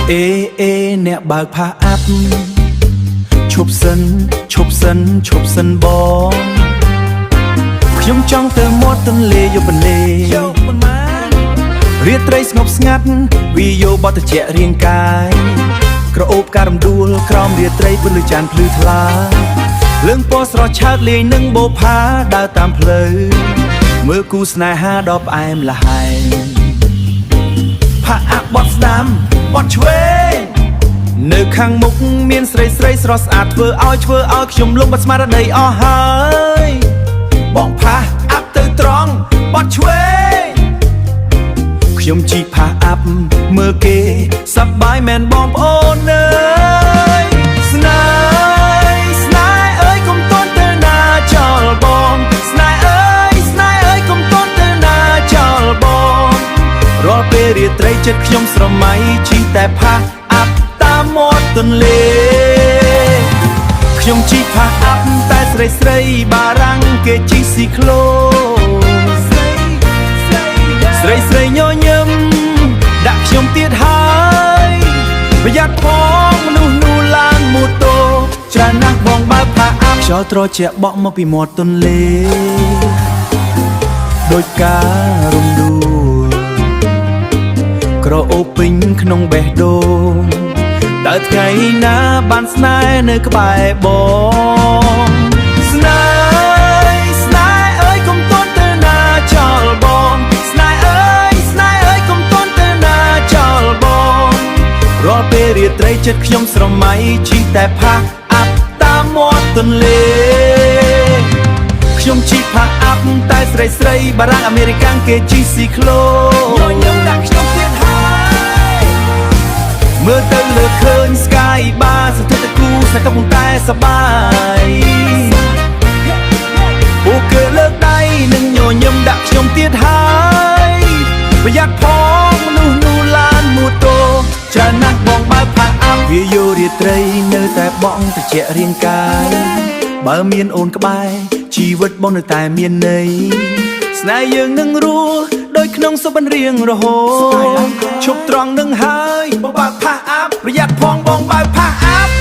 เอអ្នកបើកផាអាប់ឈប់សិនឈប់សិនឈប់សិនបងខ្ញុំចង់ទៅមាត់ទន្លេយប់បន្លេរាត្រីស្ងប់ស្ងាត់វាយោបទជារាងកាយក្រអូបការរំដួលក្រោមរាត្រីពន្លឺច័ន្ទភ្លឺថ្លាលឿងពណ៌ស្រស់ឆើតលេងនឹងបូផាដើរតាមផ្លូវមើលគូស្នេហាដ៏ផ្អែមល្ហែងផាអាប់បត់ស្ដាំបត់ឆ្វេងនៅខាងមុខមានស្រីស្រស់ស្អាតធ្វើឲ្យខ្ញុំលងបាត់ស្មារតីអស់ហើយបងផាអាប់ទៅត្រង់បត់ឆ្វេងខ្ញុំជីផាអាប់មើលគេសប្បាយមែនបងប្អូនអើយស្នេហ៍អើយកុំតន់ទៅណាចោលបងស្នេហ៍អើយកុំតន់ទៅណាចោលបងរាល់ពេលរាត្រីចិត្តខ្ញុំស្រមៃជីតែផាអាប់តាមមាត់ទន្លេខ្ញុំជីផាអាប់តែស្រីបារាំងគេជីស៊ីក្លូស្រីញញឹមដាក់ខ្ញុំទៀតហើយប្រយ័ត្នផងមនុស្សនោះឡើងម៉ូតូច្រើនណាស់បងបើកផាអាប់ខ្យល់ត្រជាក់បក់មកពីមាត់ទន្លេដូចការរំដួលក្រអូបពេញក្នុងបេះដូងតើថ្ងៃណាបានស្នេហ៍នៅក្បែរបងស្នេហ៍អើយកុំតន់ទៅណាចោលបងស្នេហ៍អើយកុំតន់ទៅណាចោលបងរាល់ពេលរាត្រីចិត្តខ្ញុំស្រមៃជិះតែផាអាប់តាមមាត់ទន្លេខ្ញុំជិះផាអាប់តែស្រីបារាំងអាមេរិកាំងគេជិះស៊ីក្លូញញឹមដាក់ខ្ញុំទៀតហើយមើលទៅលើឃើញស្កាយបាសន្ធិដ្ឋគូស្នេហ៍កំពុងតែសប្បាយពួកគេលើកដៃនិងញញឹមដាក់ខ្ញុំទៀតហើយប្រយ័ត្នផងមនុស្សនោះឡានម៉ូតូច្រើនណាស់បងបើកផាអាប់វាយោរាត្រីនៅតែបងត្រជាក់រាងកាយបើមានអូនក្បែរជីវិតបងនៅតែមានន័យស្នេហ៍យើងនឹងរស់ដោយក្នុងសុបិនរៀងរហូតឈប់ត្រង់នឹងហើយបងបើកផាអាប់ប្រយ័ត្នផងបងបើកផាអាប់